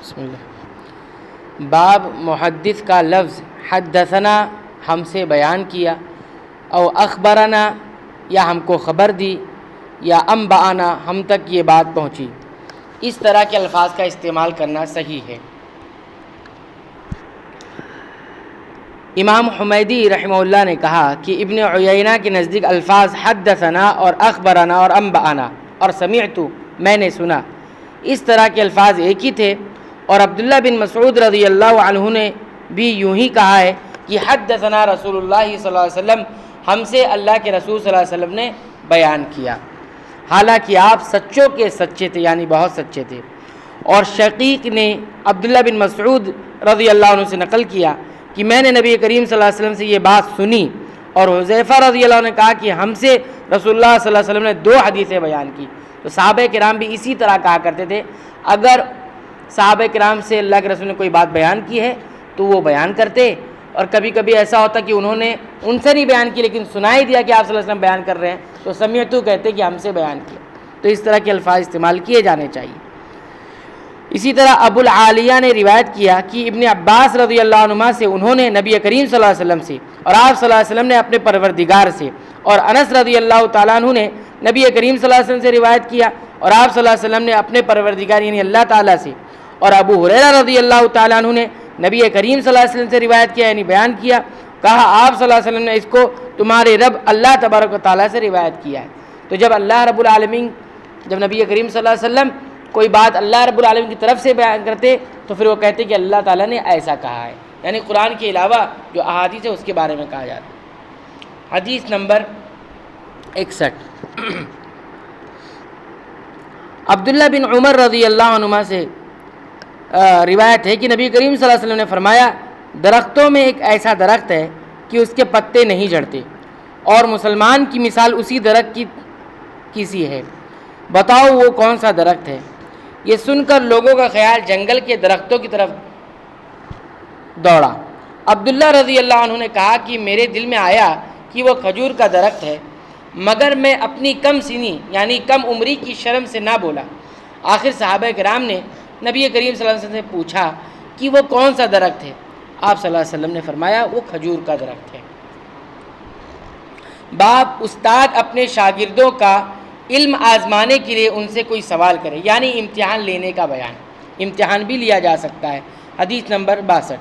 بسم اللہ۔ باب محدث کا لفظ حدثنا ہم سے بیان کیا، او اخبرنا یا ہم کو خبر دی، یا انبانا ہم تک یہ بات پہنچی، اس طرح کے الفاظ کا استعمال کرنا صحیح ہے۔ امام حمیدی رحمہ اللہ نے کہا کہ ابن عیینہ کے نزدیک الفاظ حدثنا اور اخبرنا اور انبانا اور سمعت میں نے سنا، اس طرح کے الفاظ ایک ہی تھے، اور عبداللہ بن مسعود رضی اللہ عنہ نے بھی یوں ہی کہا ہے کہ حدثنا رسول اللہ صلی اللہ علیہ وسلم، ہم سے اللہ کے رسول صلی اللہ علیہ وسلم نے بیان کیا، حالانکہ آپ سچوں کے سچے تھے، یعنی بہت سچے تھے۔ اور شقیق نے عبداللہ بن مسعود رضی اللہ عنہ سے نقل کیا کہ میں نے نبی کریم صلی اللہ علیہ وسلم سے یہ بات سنی، اور حذیفہ رضی اللہ عنہ نے کہا کہ ہم سے رسول اللہ صلی اللہ علیہ وسلم نے 2 حدیثیں بیان کی۔ تو صحابہ کرام بھی اسی طرح کہا کرتے تھے، اگر صحابہ کرام سے اللہ کے رسول نے کوئی بات بیان کی ہے تو وہ بیان کرتے، اور کبھی کبھی ایسا ہوتا کہ انہوں نے ان سے نہیں بیان کی لیکن سنائی دیا کہ آپ صلی اللہ علیہ وسلم بیان کر رہے ہیں، تو سمعتو کہتے کہ ہم سے بیان کیا۔ تو اس طرح کے الفاظ استعمال کیے جانے چاہیے۔ اسی طرح ابو العالیہ نے روایت کیا کہ ابن عباس رضی اللہ عنہما سے انہوں نے نبی کریم صلی اللہ علیہ وسلم سے، اور آپ صلی اللہ علیہ وسلم نے اپنے پروردگار سے، اور انس رضی اللہ تعالیٰ عنہ نے نبی کریم صلی اللہ علیہ وسلم سے روایت کیا، اور آپ صلی اللہ علیہ وسلم نے اپنے پروردگار یعنی اللہ تعالیٰ سے، اور ابو ہریرہ رضی اللہ تعالیٰ عنہ نے نبی کریم صلی اللہ علیہ وسلم سے روایت کیا یعنی بیان کیا، کہا آپ صلی اللہ علیہ وسلم نے اس کو تمہارے رب اللہ تبارک و تعالیٰ سے روایت کیا ہے۔ تو جب اللہ رب العالمین، جب نبی کریم صلی اللہ علیہ وسلم کوئی بات اللہ رب العالمین کی طرف سے بیان کرتے تو پھر وہ کہتے کہ اللہ تعالیٰ نے ایسا کہا ہے، یعنی قرآن کے علاوہ جو احادیث ہے اس کے بارے میں کہا جاتا ہے۔ حدیث نمبر 61۔ عبداللہ بن عمر رضی اللہ عنہما سے روایت ہے کہ نبی کریم صلی اللہ علیہ وسلم نے فرمایا، درختوں میں ایک ایسا درخت ہے کہ اس کے پتے نہیں جھڑتے، اور مسلمان کی مثال اسی درخت کی سی ہے، بتاؤ وہ کون سا درخت ہے؟ یہ سن کر لوگوں کا خیال جنگل کے درختوں کی طرف دوڑا۔ عبداللہ رضی اللہ عنہ نے کہا کہ میرے دل میں آیا کہ وہ کھجور کا درخت ہے، مگر میں اپنی کم سنی یعنی کم عمری کی شرم سے نہ بولا۔ آخر صحابہ کرام نے نبی کریم صلی اللہ علیہ وسلم سے پوچھا کہ وہ کون سا درخت ہے؟ آپ صلی اللہ علیہ وسلم نے فرمایا وہ کھجور کا درخت ہے۔ باب استاد اپنے شاگردوں کا علم آزمانے کے لیے ان سے کوئی سوال کرے، یعنی امتحان لینے کا بیان، امتحان بھی لیا جا سکتا ہے۔ حدیث نمبر 62۔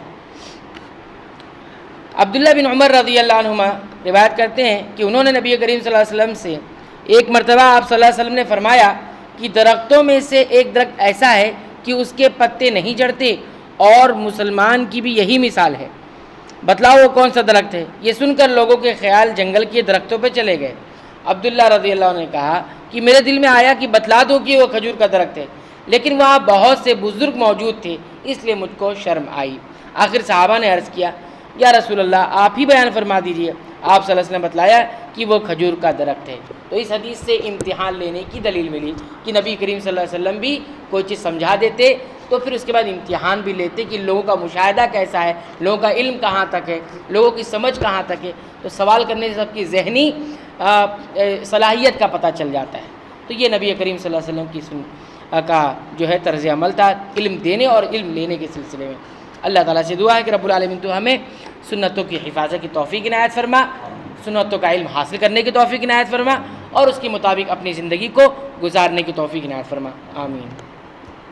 عبداللہ بن عمر رضی اللہ عنہما روایت کرتے ہیں کہ انہوں نے نبی کریم صلی اللہ علیہ وسلم سے ایک مرتبہ آپ صلی اللہ علیہ وسلم نے فرمایا کہ درختوں میں سے ایک درخت ایسا ہے کہ اس کے پتے نہیں جھڑتے، اور مسلمان کی بھی یہی مثال ہے، بتلاؤ وہ کون سا درخت ہے؟ یہ سن کر لوگوں کے خیال جنگل کے درختوں پہ چلے گئے۔ عبداللہ رضی اللہ عنہ نے کہا کہ میرے دل میں آیا کہ بتلا دو کہ وہ کھجور کا درخت ہے، لیکن وہاں بہت سے بزرگ موجود تھے اس لیے مجھ کو شرم آئی۔ آخر صحابہ نے عرض کیا یا رسول اللہ آپ ہی بیان فرما دیجئے۔ آپ صلی اللہ علیہ وسلم نے بتلایا کہ وہ کھجور کا درخت ہے۔ تو اس حدیث سے امتحان لینے کی دلیل ملی کہ نبی کریم صلی اللہ علیہ وسلم بھی کوئی چیز سمجھا دیتے تو پھر اس کے بعد امتحان بھی لیتے کہ لوگوں کا مشاہدہ کیسا ہے، لوگوں کا علم کہاں تک ہے، لوگوں کی سمجھ کہاں تک ہے۔ تو سوال کرنے سے سب کی ذہنی صلاحیت کا پتہ چل جاتا ہے۔ تو یہ نبی کریم صلی اللہ علیہ وسلم کی کا جو ہے طرز عمل تھا علم دینے اور علم لینے کے سلسلے میں۔ اللہ تعالیٰ سے دعا ہے کہ رب العالمین تو ہمیں سنتوں کی حفاظت کی توفیق عنایت فرما، سنتوں کا علم حاصل کرنے کی توفیق عنایت فرما، اور اس کے مطابق اپنی زندگی کو گزارنے کی توفیق عنایت فرما، آمین۔